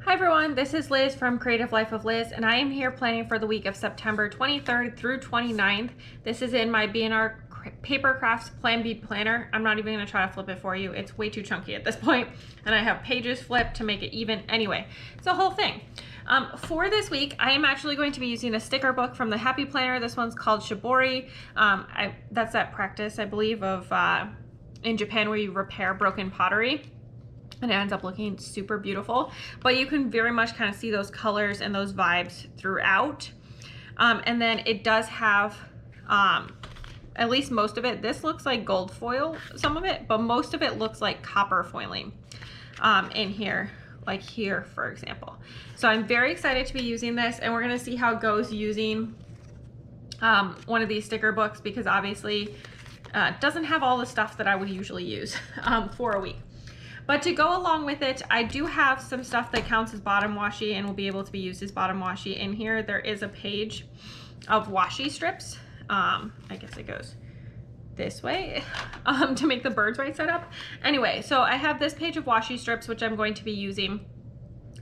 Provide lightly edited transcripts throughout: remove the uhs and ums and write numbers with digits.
Hi everyone, this is Liz from Creative Life of Liz, and I am here planning for the week of September 23rd through 29th. This is in my B&R Paper Crafts Plan B planner. I'm not even going to try to flip it for you. It's way too chunky at this point, and I have pages flipped to make it even. Anyway, it's a whole thing. For this week, I am actually going to be using a sticker book from the Happy Planner. This one's called Shibori. That's that practice, I believe, of in Japan where you repair broken pottery. And it ends up looking super beautiful, but you can very much kind of see those colors and those vibes throughout. And then it does have at least most of it. This looks like gold foil, some of it, but most of it looks like copper foiling in here, like here, for example. So I'm very excited to be using this, and we're going to see how it goes using one of these sticker books, because obviously it doesn't have all the stuff that I would usually use for a week. But to go along with it, I do have some stuff that counts as bottom washi and will be able to be used as bottom washi. In here, there is a page of washi strips. I guess it goes this way to make the bird's right setup. Anyway, so I have this page of washi strips, which I'm going to be using.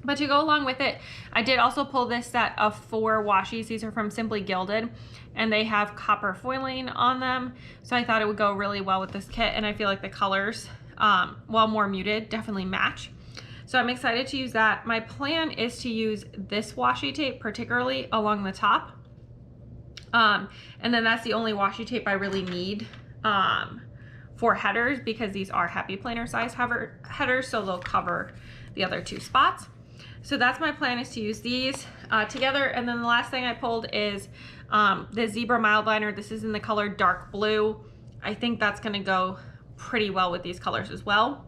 But to go along with it, I did also pull this set of 4 washis. These are from Simply Gilded, and they have copper foiling on them. So I thought it would go really well with this kit, and I feel like the colors, while more muted, definitely match. So I'm excited to use that. My plan is to use this washi tape, particularly along the top. And then that's the only washi tape I really need for headers, because these are Happy Planner size headers, so they'll cover the other 2 spots. So that's my plan, is to use these together. And then the last thing I pulled is the Zebra Mild Liner. This is in the color dark blue. I think that's gonna go pretty well with these colors as well.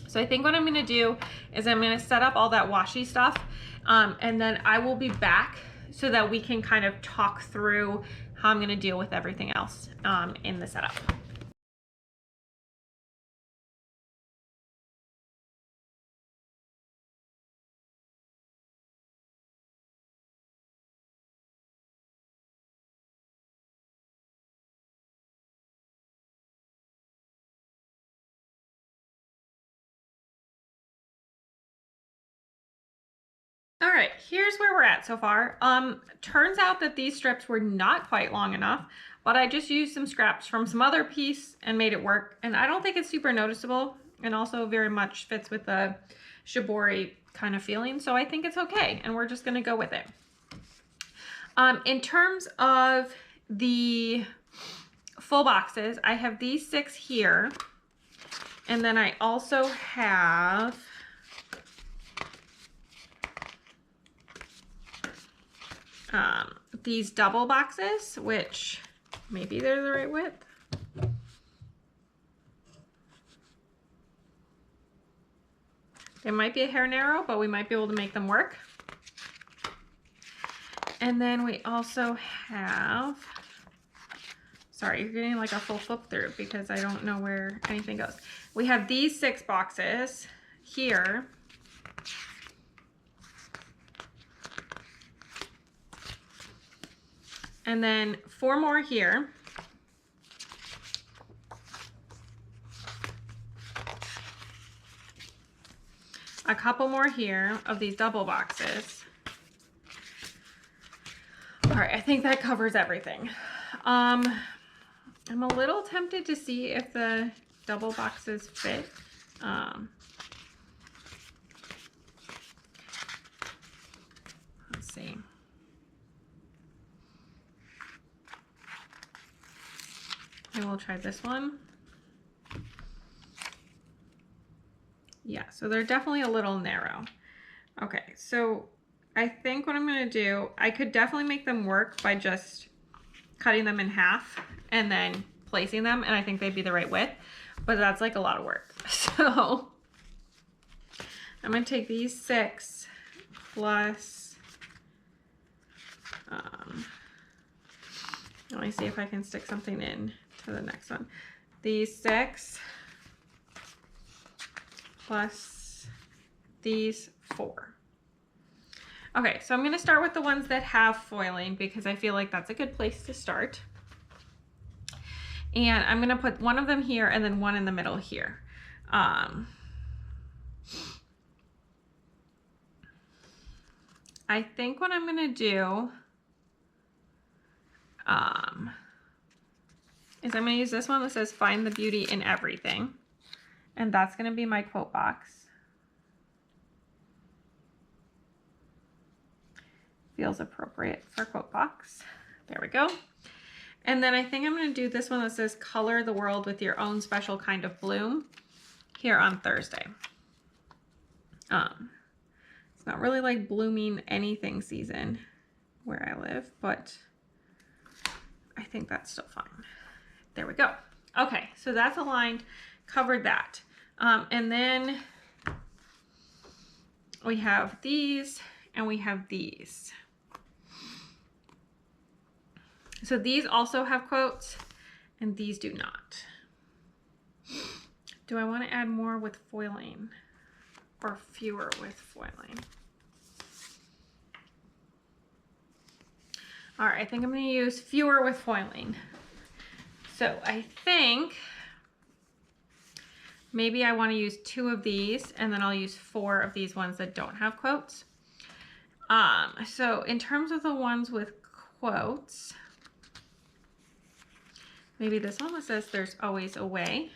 So I think what I'm going to do is I'm going to set up all that washi stuff, and then I will be back so that we can kind of talk through how I'm going to deal with everything else in the setup. All right, here's where we're at so far. Turns out that these strips were not quite long enough, but I just used some scraps from some other piece and made it work. And I don't think it's super noticeable, and also very much fits with the Shibori kind of feeling. So I think it's okay, and we're just gonna go with it. In terms of the full boxes, I have these 6 here. And then I also have these double boxes, which maybe they're the right width. They might be a hair narrow, but we might be able to make them work. And then we also have, sorry, you're getting like a full flip through because I don't know where anything goes. We have these 6 boxes here. And then 4 more here. A couple more here of these double boxes. All right, I think that covers everything. I'm a little tempted to see if the double boxes fit. Let's see. I will try this one. Yeah, so they're definitely a little narrow. Okay, so I think what I'm gonna do, I could definitely make them work by just cutting them in half and then placing them, and I think they'd be the right width, but that's like a lot of work. So I'm gonna take these 6 plus, let me see if I can stick something in to the next one. These 6 plus these 4. Okay, so I'm going to start with the ones that have foiling because I feel like that's a good place to start. And I'm gonna put one of them here and then one in the middle here. I think what I'm gonna do is I'm gonna use this one that says find the beauty in everything. And that's gonna be my quote box. Feels appropriate for quote box. There we go. And then I think I'm gonna do this one that says color the world with your own special kind of bloom here on Thursday. It's not really like blooming anything season where I live, but I think that's still fine. There we go. Okay, so that's aligned, covered that. And then we have these and we have these. So these also have quotes and these do not. Do I want to add more with foiling or fewer with foiling? All right, I think I'm going to use fewer with foiling. So I think maybe I want to use 2 of these and then I'll use 4 of these ones that don't have quotes. So in terms of the ones with quotes, maybe this one that says there's always a way.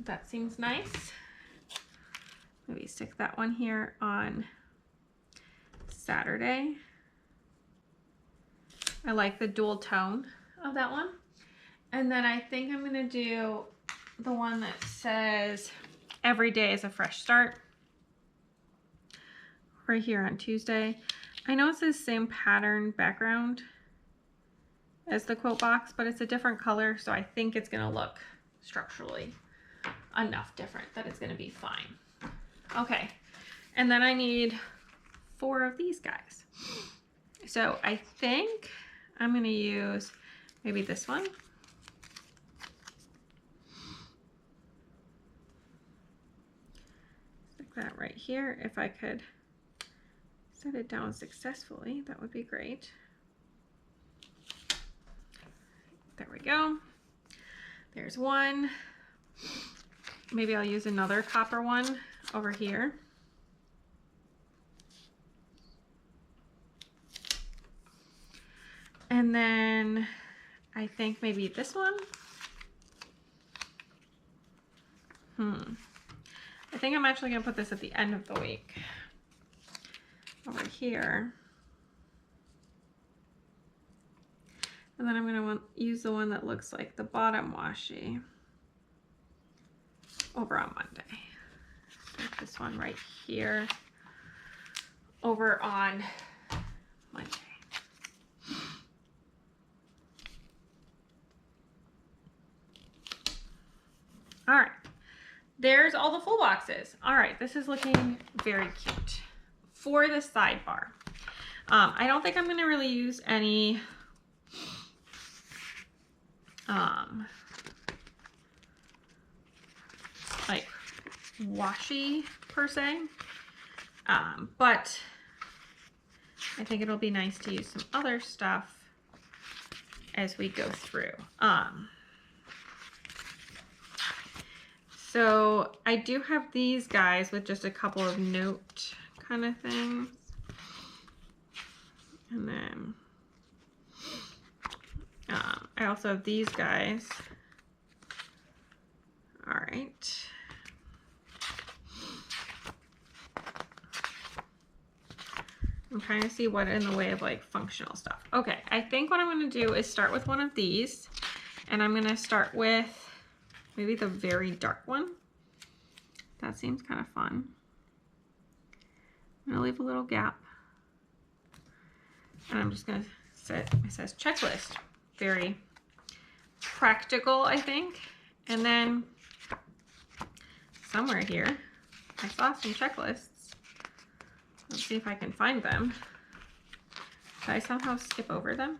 That seems nice. Maybe stick that one here on Saturday. I like the dual tone of that one. And then I think I'm gonna do the one that says every day is a fresh start right here on Tuesday. I know it's the same pattern background as the quote box, but it's a different color, so I think it's gonna look structurally enough different that it's gonna be fine. Okay, and then I need 4 of these guys. So I think I'm gonna use maybe this one. Stick that right here. If I could set it down successfully, that would be great. There we go. There's one. Maybe I'll use another copper one over here. And then I think maybe this one. I think I'm actually gonna put this at the end of the week over here. And then I'm gonna use the one that looks like the bottom washi over on Monday. Put this one right here over on Monday. All right, there's all the full boxes. All right, this is looking very cute. For the sidebar, I don't think I'm gonna really use any like washi per se, but I think it'll be nice to use some other stuff as we go through. So I do have these guys with just a couple of note kind of things. And then I also have these guys. All right. I'm trying to see what in the way of like functional stuff. Okay, I think what I'm going to do is start with one of these, and I'm going to start with maybe the very dark one. That seems kind of fun. I'm going to leave a little gap, and I'm just going to set, it says checklist. Very practical, I think. And then somewhere here, I saw some checklists. Let's see if I can find them. Did I somehow skip over them?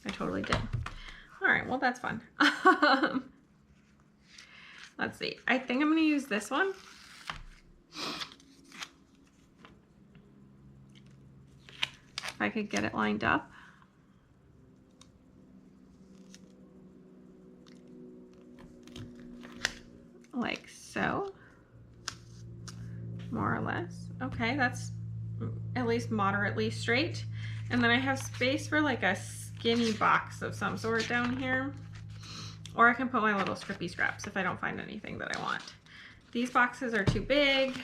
I totally did. All right, well, that's fun. Let's see. I think I'm going to use this one. if I could get it lined up. Like so. More or less. Okay, that's at least moderately straight. And then I have space for like a skinny box of some sort down here. Or I can put my little scrippy scraps if I don't find anything that I want. These boxes are too big.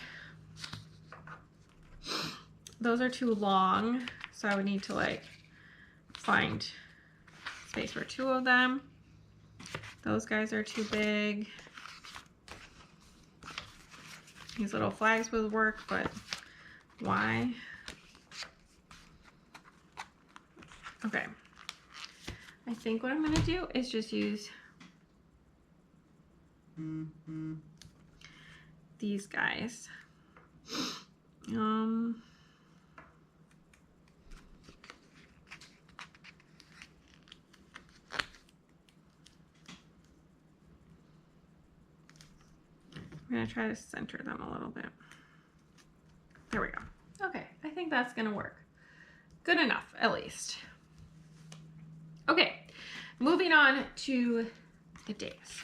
Those are too long, so I would need to like find space for 2 of them. Those guys are too big. These little flags would work, but why? Okay. I think what I'm gonna do is just use these guys. I'm gonna try to center them a little bit. There we go. Okay, I think that's gonna work. Good enough, at least. Okay, moving on to the days.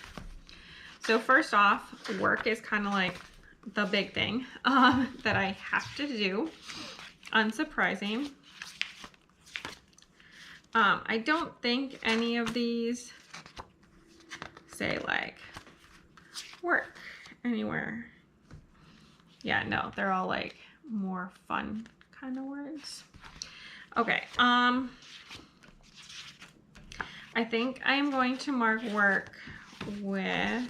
So first off, work is kind of like the big thing that I have to do. Unsurprising. I don't think any of these say like work anywhere. Yeah, no, they're all like more fun kind of words. Okay, I think I am going to mark work with,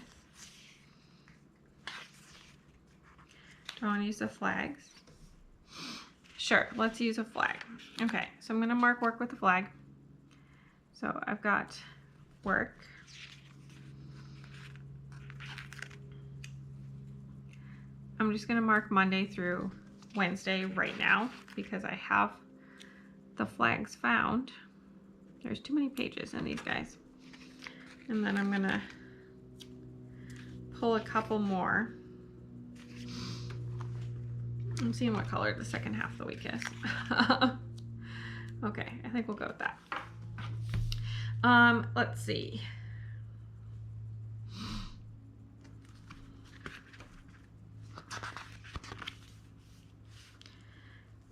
do I want to use the flags? Sure, let's use a flag. Okay, so I'm going to mark work with a flag. So I've got work. I'm just going to mark Monday through Wednesday right now because I have the flags found. There's too many pages in these guys. And then I'm going to pull a couple more. I'm seeing what color the second half of the week is. Okay, I think we'll go with that. Let's see.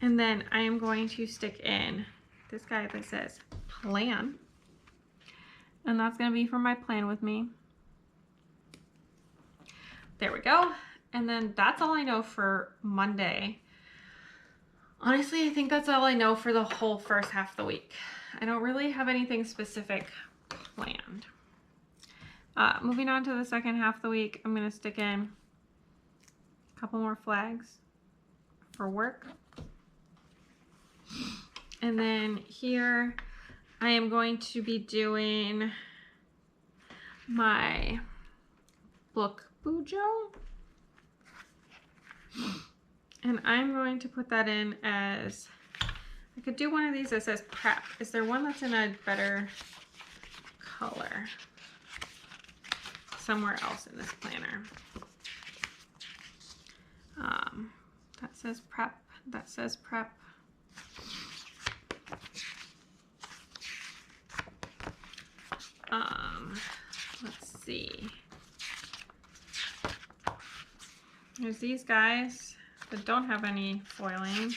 And then I am going to stick in this guy that says plan. And that's going to be for my plan with me. There we go. And then that's all I know for Monday. Honestly, I think that's all I know for the whole first half of the week. I don't really have anything specific planned. Moving on to the second half of the week, I'm going to stick in a couple more flags for work. And then here I am going to be doing my book bujo. And I'm going to put that in as, I could do one of these that says prep. Is there one that's in a better color somewhere else in this planner? That says prep, that says prep. Let's see. There's these guys that don't have any foiling,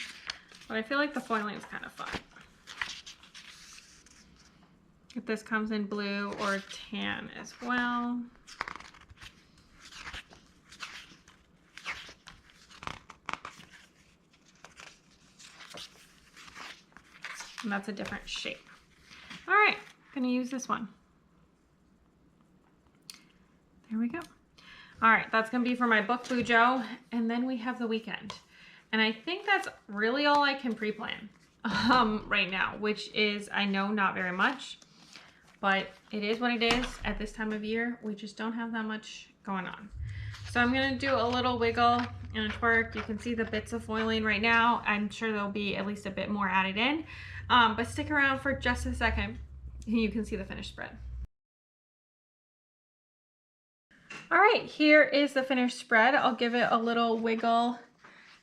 but I feel like the foiling is kind of fun. If this comes in blue or tan as well. And that's a different shape. All right, gonna use this one. There we go. All right, that's gonna be for my book bujo, and then we have the weekend. And I think that's really all I can pre-plan right now, which is, I know, not very much, but it is what it is at this time of year. We just don't have that much going on. So I'm gonna do a little wiggle and a twerk. You can see the bits of foiling right now. I'm sure there'll be at least a bit more added in, but stick around for just a second and you can see the finished spread. All right, here is the finished spread. I'll give it a little wiggle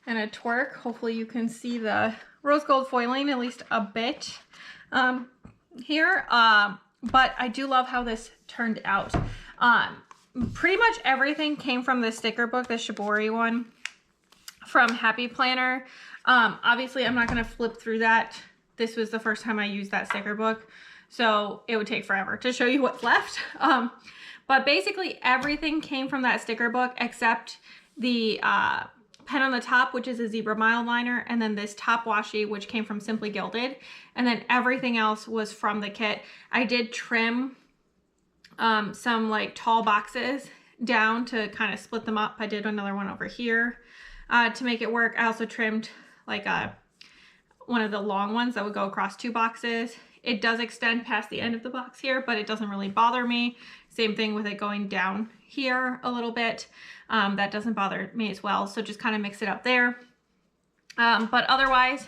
and a twerk. Hopefully you can see the rose gold foiling, at least a bit here. But I do love how this turned out. Pretty much everything came from the sticker book, the Shibori one from Happy Planner. Obviously, I'm not going to flip through that. This was the first time I used that sticker book, so it would take forever to show you what's left. But basically, everything came from that sticker book except the pen on the top, which is a zebra mild liner, and then this top washi, which came from Simply Gilded, and then everything else was from the kit. I did trim some like tall boxes down to kind of split them up. I did another one over here to make it work. I also trimmed like one of the long ones that would go across 2 boxes. It does extend past the end of the box here, but it doesn't really bother me. Same thing with it going down here a little bit. That doesn't bother me as well. So just kind of mix it up there. But otherwise,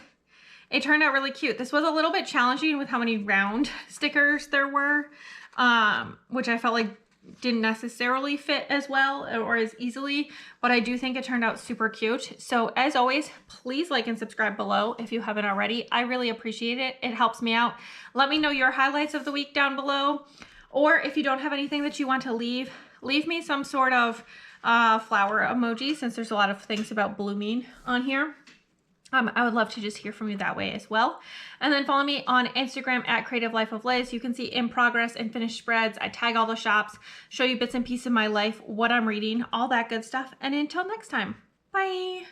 it turned out really cute. This was a little bit challenging with how many round stickers there were, which I felt like didn't necessarily fit as well or as easily, but I do think it turned out super cute. So as always, please like and subscribe below if you haven't already. I really appreciate it. It helps me out. Let me know your highlights of the week down below, or if you don't have anything that you want to leave me some sort of flower emoji, since there's a lot of things about blooming on here. I would love to just hear from you that way as well. And then follow me on Instagram at Creative Life of Liz. You can see in progress and finished spreads. I tag all the shops, show you bits and pieces of my life, what I'm reading, all that good stuff. And until next time, bye.